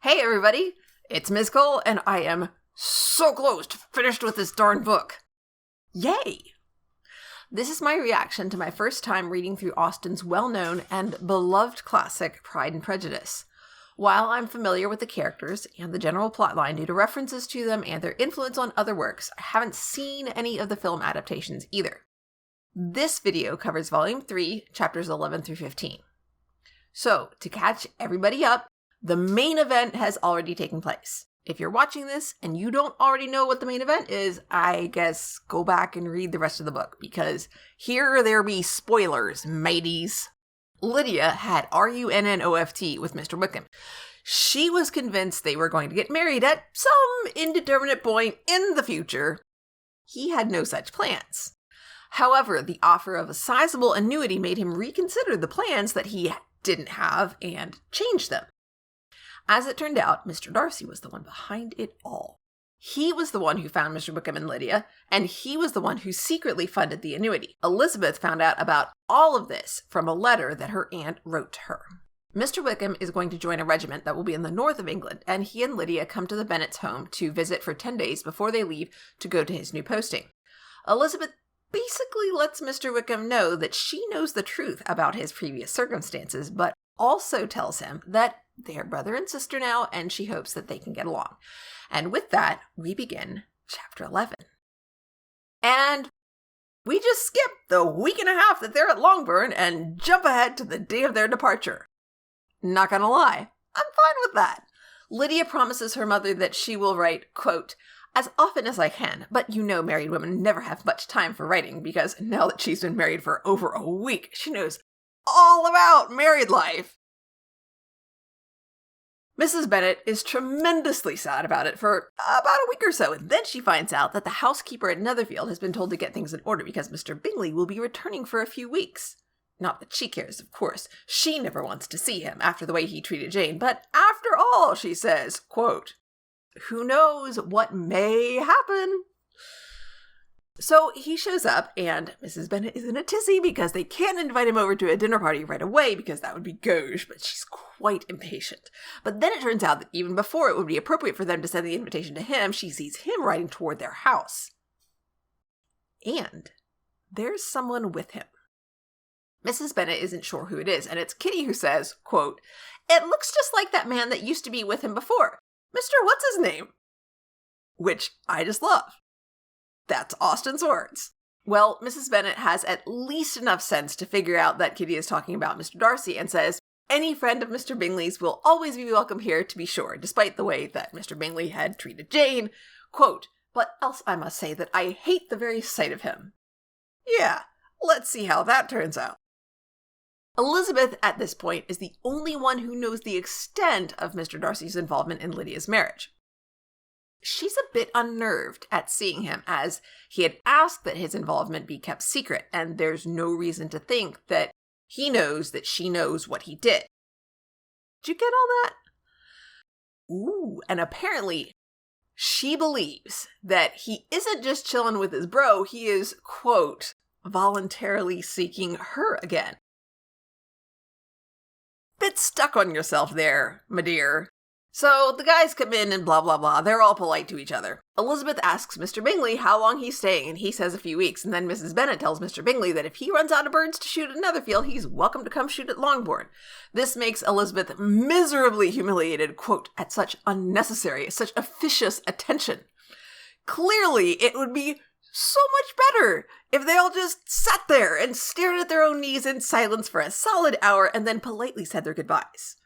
Hey everybody, it's Ms. Cole, and I am so close to finished with this darn book. Yay! This is my reaction to my first time reading through Austen's well-known and beloved classic, Pride and Prejudice. While I'm familiar with the characters and the general plotline due to references to them and their influence on other works, I haven't seen any of the film adaptations either. This video covers Volume 3, Chapters 11 through 15. So, to catch everybody up, the main event has already taken place. If you're watching this and you don't already know what the main event is, I guess go back and read the rest of the book, because here there be spoilers, mateys. Lydia had RUNNOFT with Mr. Wickham. She was convinced they were going to get married at some indeterminate point in the future. He had no such plans. However, the offer of a sizable annuity made him reconsider the plans that he didn't have and change them. As it turned out, Mr. Darcy was the one behind it all. He was the one who found Mr. Wickham and Lydia, and he was the one who secretly funded the annuity. Elizabeth found out about all of this from a letter that her aunt wrote to her. Mr. Wickham is going to join a regiment that will be in the north of England, and he and Lydia come to the Bennets' home to visit for 10 days before they leave to go to his new posting. Elizabeth basically lets Mr. Wickham know that she knows the truth about his previous circumstances, but also tells him that they're brother and sister now, and she hopes that they can get along. And with that, we begin Chapter 11. And we just skip the week and a half that they're at Longbourn and jump ahead to the day of their departure. Not gonna lie, I'm fine with that. Lydia promises her mother that she will write, quote, as often as I can, but you know married women never have much time for writing, because now that she's been married for over a week, she knows all about married life. Mrs. Bennet is tremendously sad about it for about a week or so, and then she finds out that the housekeeper at Netherfield has been told to get things in order because Mr. Bingley will be returning for a few weeks. Not that she cares, of course. She never wants to see him after the way he treated Jane, but after all, she says, quote, who knows what may happen? So he shows up, and Mrs. Bennet is in a tizzy because they can't invite him over to a dinner party right away because that would be gauche, but she's quite impatient. But then it turns out that even before it would be appropriate for them to send the invitation to him, she sees him riding toward their house. And there's someone with him. Mrs. Bennet isn't sure who it is, and it's Kitty who says, quote, it looks just like that man that used to be with him before. Mr. What's-his-name? Which I just love. That's Austen's words. Well, Mrs. Bennet has at least enough sense to figure out that Kitty is talking about Mr. Darcy and says, any friend of Mr. Bingley's will always be welcome here, to be sure, despite the way that Mr. Bingley had treated Jane. Quote, but else I must say that I hate the very sight of him. Yeah, let's see how that turns out. Elizabeth, at this point, is the only one who knows the extent of Mr. Darcy's involvement in Lydia's marriage. She's a bit unnerved at seeing him, as he had asked that his involvement be kept secret, and there's no reason to think that he knows that she knows what he did. Did you get all that? Ooh, and apparently she believes that he isn't just chilling with his bro, he is, quote, voluntarily seeking her again. Bit stuck on yourself there, my dear. So the guys come in and blah, blah, blah. They're all polite to each other. Elizabeth asks Mr. Bingley how long he's staying, and he says a few weeks. And then Mrs. Bennet tells Mr. Bingley that if he runs out of birds to shoot at Netherfield, he's welcome to come shoot at Longbourn. This makes Elizabeth miserably humiliated, quote, at such unnecessary, such officious attention. Clearly, it would be so much better if they all just sat there and stared at their own knees in silence for a solid hour and then politely said their goodbyes.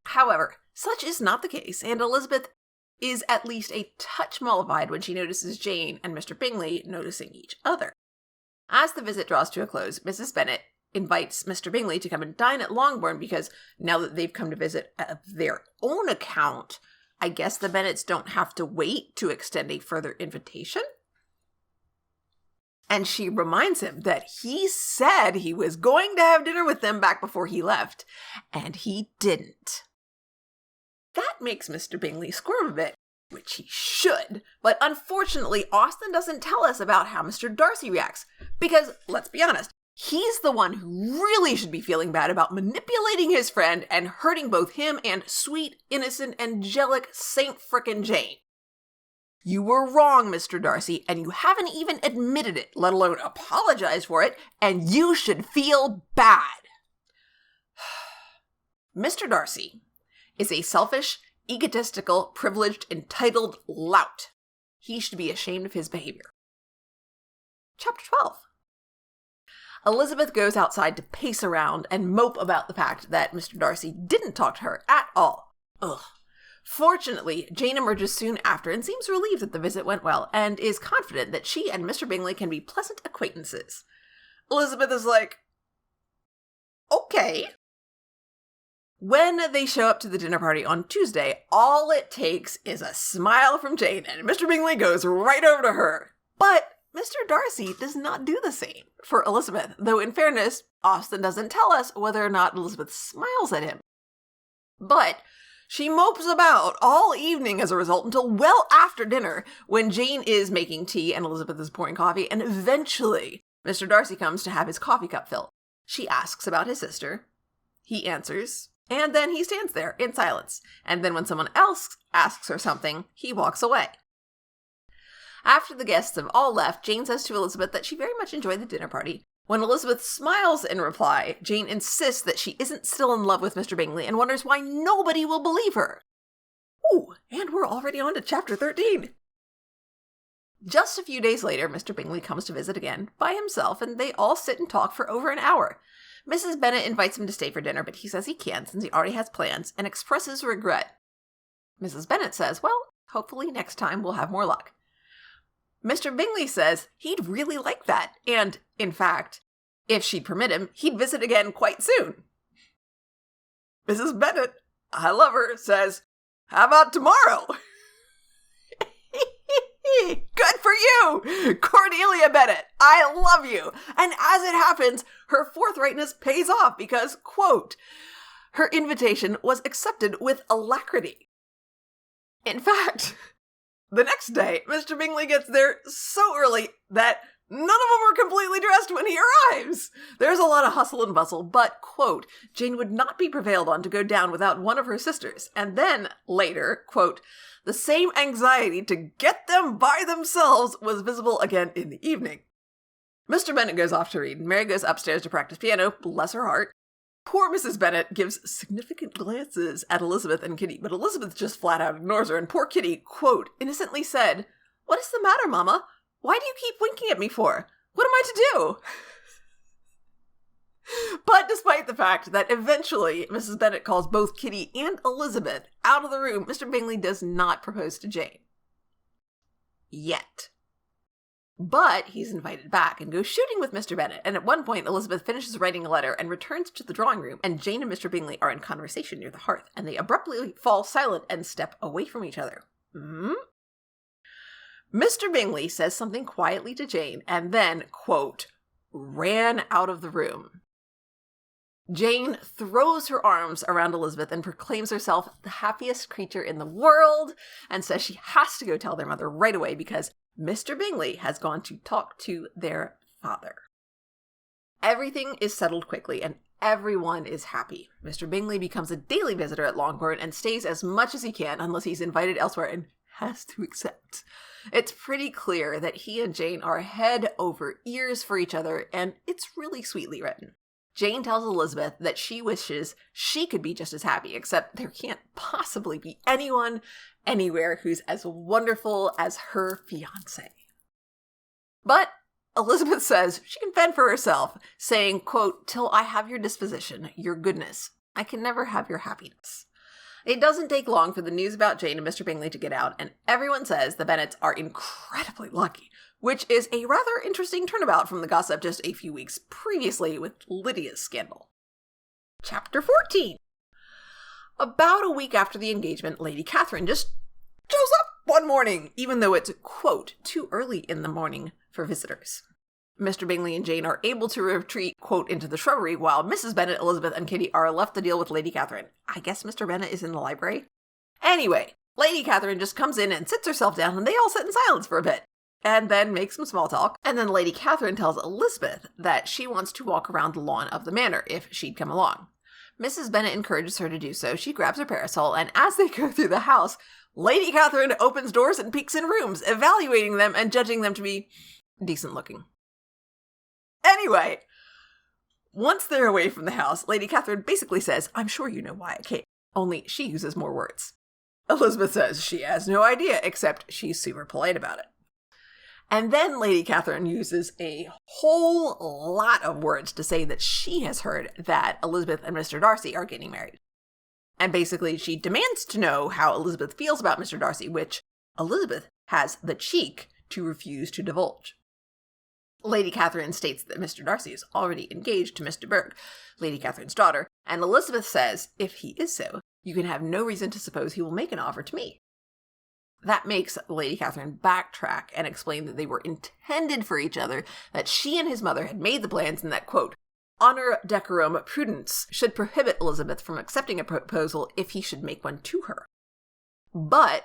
However, such is not the case, and Elizabeth is at least a touch mollified when she notices Jane and Mr. Bingley noticing each other. As the visit draws to a close, Mrs. Bennet invites Mr. Bingley to come and dine at Longbourn because now that they've come to visit of their own account, I guess the Bennets don't have to wait to extend a further invitation. And she reminds him that he said he was going to have dinner with them back before he left, and he didn't. That makes Mr. Bingley squirm a bit, which he should, but unfortunately Austen doesn't tell us about how Mr. Darcy reacts, because, let's be honest, He's the one who really should be feeling bad about manipulating his friend and hurting both him and sweet, innocent, angelic Saint frickin' Jane. You were wrong, Mr. Darcy, and you haven't even admitted it, let alone apologized for it, and you should feel bad. Mr. Darcy is a selfish, egotistical, privileged, entitled lout. He should be ashamed of his behavior. Chapter 12. Elizabeth goes outside to pace around and mope about the fact that Mr. Darcy didn't talk to her at all. Ugh. Fortunately, Jane emerges soon after and seems relieved that the visit went well and is confident that she and Mr. Bingley can be pleasant acquaintances. Elizabeth is like, okay. When they show up to the dinner party on Tuesday, all it takes is a smile from Jane and Mr. Bingley goes right over to her. But Mr. Darcy does not do the same for Elizabeth, though in fairness, Austen doesn't tell us whether or not Elizabeth smiles at him. But she mopes about all evening as a result until well after dinner when Jane is making tea and Elizabeth is pouring coffee, and eventually Mr. Darcy comes to have his coffee cup filled. She asks about his sister. He answers, and then he stands there in silence. And then when someone else asks her something, he walks away. After the guests have all left, Jane says to Elizabeth that she very much enjoyed the dinner party. When Elizabeth smiles in reply, Jane insists that she isn't still in love with Mr. Bingley and wonders why nobody will believe her. Ooh, and we're already on to chapter 13. Just a few days later, Mr. Bingley comes to visit again, by himself, and they all sit and talk for over an hour. Mrs. Bennet invites him to stay for dinner, but he says he can't since he already has plans, and expresses regret. Mrs. Bennet says, well, hopefully next time we'll have more luck. Mr. Bingley says he'd really like that, and, in fact, if she'd permit him, he'd visit again quite soon. Mrs. Bennet, I love her, says, how about tomorrow? Good for you, Cordelia Bennet, I love you. And as it happens, her forthrightness pays off because, quote, her invitation was accepted with alacrity. In fact, the next day, Mr. Bingley gets there so early that none of them are completely dressed when he arrives. There's a lot of hustle and bustle, but, quote, Jane would not be prevailed on to go down without one of her sisters. And then, later, quote, the same anxiety to get them by themselves was visible again in the evening. Mr. Bennet goes off to read, and Mary goes upstairs to practice piano, bless her heart. Poor Mrs. Bennet gives significant glances at Elizabeth and Kitty, but Elizabeth just flat out ignores her, and poor Kitty, quote, innocently said, what is the matter, Mama? Why do you keep winking at me for? What am I to do? But despite the fact that eventually Mrs. Bennet calls both Kitty and Elizabeth out of the room, Mr. Bingley does not propose to Jane. Yet. But he's invited back and goes shooting with Mr. Bennet, and at one point Elizabeth finishes writing a letter and returns to the drawing room, and Jane and Mr. Bingley are in conversation near the hearth, and they abruptly fall silent and step away from each other. Mr. Bingley says something quietly to Jane, and then, quote, ran out of the room. Jane throws her arms around Elizabeth and proclaims herself the happiest creature in the world, and says she has to go tell their mother right away because Mr. Bingley has gone to talk to their father. Everything is settled quickly, and everyone is happy. Mr. Bingley becomes a daily visitor at Longbourn and stays as much as he can unless he's invited elsewhere and has to accept. It's pretty clear that he and Jane are head over ears for each other, and it's really sweetly written. Jane tells Elizabeth that she wishes she could be just as happy, except there can't possibly be anyone anywhere who's as wonderful as her fiancé. But Elizabeth says she can fend for herself, saying, quote, till I have your disposition, your goodness, I can never have your happiness. It doesn't take long for the news about Jane and Mr. Bingley to get out, and everyone says the Bennets are incredibly lucky, which is a rather interesting turnabout from the gossip just a few weeks previously with Lydia's scandal. Chapter 14. About a week after the engagement, Lady Catherine just shows up one morning, even though it's, quote, too early in the morning for visitors. Mr. Bingley and Jane are able to retreat, quote, into the shrubbery, while Mrs. Bennet, Elizabeth, and Kitty are left to deal with Lady Catherine. I guess Mr. Bennet is in the library? Anyway, Lady Catherine just comes in and sits herself down, and they all sit in silence for a bit. and then make some small talk. And then Lady Catherine tells Elizabeth that she wants to walk around the lawn of the manor if she'd come along. Mrs. Bennet encourages her to do so. She grabs her parasol, and as they go through the house, Lady Catherine opens doors and peeks in rooms, evaluating them and judging them to be decent looking. Anyway, once they're away from the house, Lady Catherine basically says, "I'm sure you know why I came," only she uses more words. Elizabeth says she has no idea, except she's super polite about it. And then Lady Catherine uses a whole lot of words to say that she has heard that Elizabeth and Mr. Darcy are getting married. And basically, she demands to know how Elizabeth feels about Mr. Darcy, which Elizabeth has the cheek to refuse to divulge. Lady Catherine states that Mr. Darcy is already engaged to Miss de Bourgh, Lady Catherine's daughter, and Elizabeth says, if he is so, you can have no reason to suppose he will make an offer to me. That makes Lady Catherine backtrack and explain that they were intended for each other, that she and his mother had made the plans, and that, quote, honor, decorum, prudence should prohibit Elizabeth from accepting a proposal if he should make one to her. But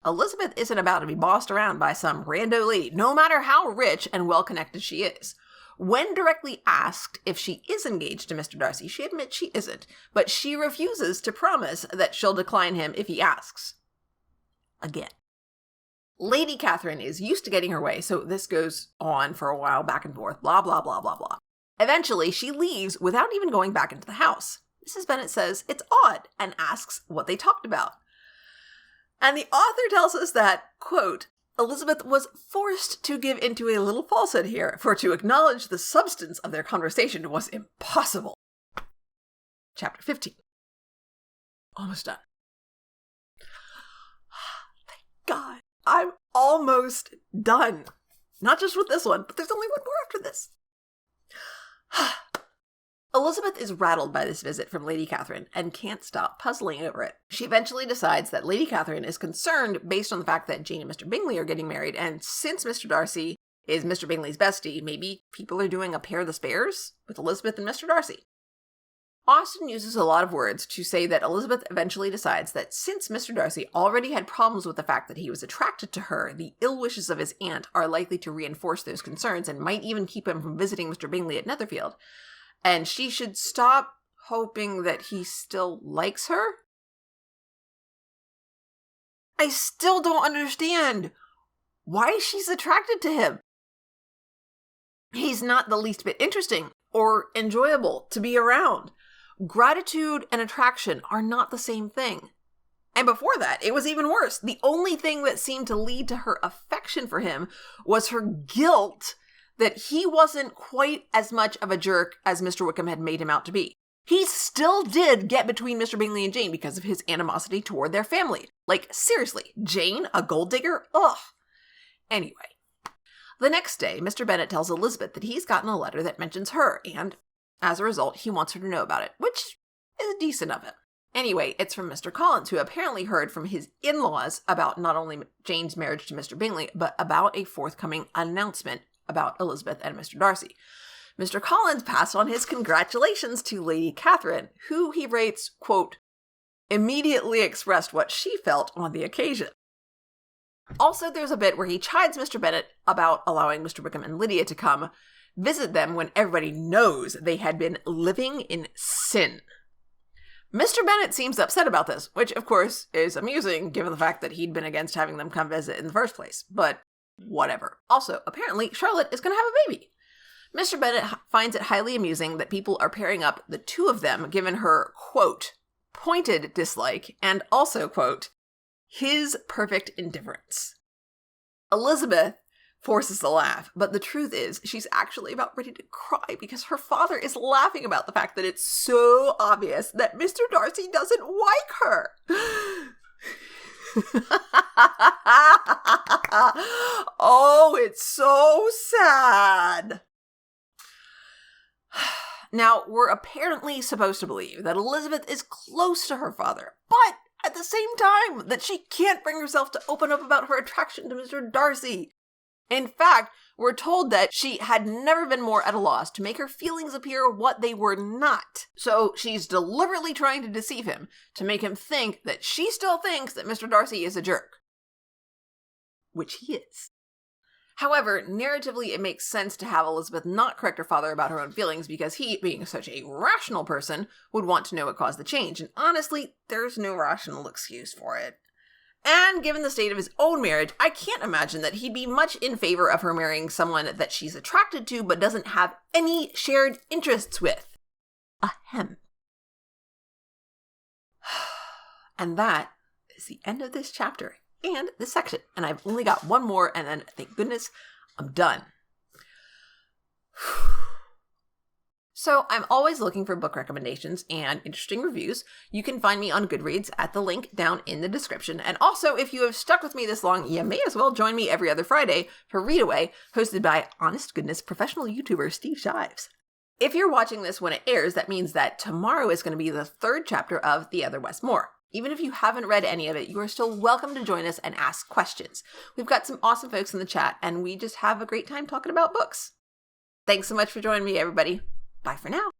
Elizabeth isn't about to be bossed around by some rando lady, no matter how rich and well-connected she is. When directly asked if she is engaged to Mr. Darcy, she admits she isn't, but she refuses to promise that she'll decline him if he asks. Again. Lady Catherine is used to getting her way, so this goes on for a while, back and forth, blah, blah, blah, blah, blah. Eventually, she leaves without even going back into the house. Mrs. Bennet says it's odd and asks what they talked about. And the author tells us that, quote, Elizabeth was forced to give into a little falsehood here, for to acknowledge the substance of their conversation was impossible. Chapter 15. Almost done. Thank God. I'm almost done. Not just with this one, but there's only one more after this. Elizabeth is rattled by this visit from Lady Catherine and can't stop puzzling over it. She eventually decides that Lady Catherine is concerned based on the fact that Jane and Mr. Bingley are getting married, and since Mr. Darcy is Mr. Bingley's bestie, maybe people are doing a pair the spares with Elizabeth and Mr. Darcy. Austen uses a lot of words to say that Elizabeth eventually decides that since Mr. Darcy already had problems with the fact that he was attracted to her, the ill wishes of his aunt are likely to reinforce those concerns and might even keep him from visiting Mr. Bingley at Netherfield. And she should stop hoping that he still likes her? I still don't understand why she's attracted to him. He's not the least bit interesting or enjoyable to be around. Gratitude and attraction are not the same thing. And before that, it was even worse. The only thing that seemed to lead to her affection for him was her guilt that he wasn't quite as much of a jerk as Mr. Wickham had made him out to be. He still did get between Mr. Bingley and Jane because of his animosity toward their family. Like, seriously, Jane, a gold digger? Ugh. Anyway, the next day, Mr. Bennet tells Elizabeth that he's gotten a letter that mentions her, and as a result, he wants her to know about it, which is decent of him. Anyway, it's from Mr. Collins, who apparently heard from his in-laws about not only Jane's marriage to Mr. Bingley, but about a forthcoming announcement about Elizabeth and Mr. Darcy. Mr. Collins passed on his congratulations to Lady Catherine, who he rates, quote, immediately expressed what she felt on the occasion. Also, there's a bit where he chides Mr. Bennet about allowing Mr. Wickham and Lydia to come visit them when everybody knows they had been living in sin. Mr. Bennet seems upset about this, which, of course, is amusing given the fact that he'd been against having them come visit in the first place, but whatever. Also, apparently, Charlotte is going to have a baby. Mr. Bennet finds it highly amusing that people are pairing up the two of them, given her, quote, pointed dislike, and also, quote, his perfect indifference. Elizabeth forces a laugh, but the truth is, she's actually about ready to cry because her father is laughing about the fact that it's so obvious that Mr. Darcy doesn't like her. Oh, it's so sad. Now, we're apparently supposed to believe that Elizabeth is close to her father, but at the same time that she can't bring herself to open up about her attraction to Mr. Darcy. In fact, we're told that she had never been more at a loss to make her feelings appear what they were not. So she's deliberately trying to deceive him, to make him think that she still thinks that Mr. Darcy is a jerk. which he is. However, narratively, it makes sense to have Elizabeth not correct her father about her own feelings because he, being such a rational person, would want to know what caused the change. And honestly, there's no rational excuse for it. And given the state of his own marriage, I can't imagine that he'd be much in favor of her marrying someone that she's attracted to but doesn't have any shared interests with. Ahem. And that is the end of this chapter and this section. And I've only got one more, and then, thank goodness, I'm done. So I'm always looking for book recommendations and interesting reviews. You can find me on Goodreads at the link down in the description. And also, if you have stuck with me this long, you may as well join me every other Friday for Read Away, hosted by honest goodness professional YouTuber Steve Shives. If you're watching this when it airs, that means that tomorrow is going to be the third chapter of The Other Westmore. Even if you haven't read any of it, you are still welcome to join us and ask questions. We've got some awesome folks in the chat, and we just have a great time talking about books. Thanks so much for joining me, everybody. Bye for now.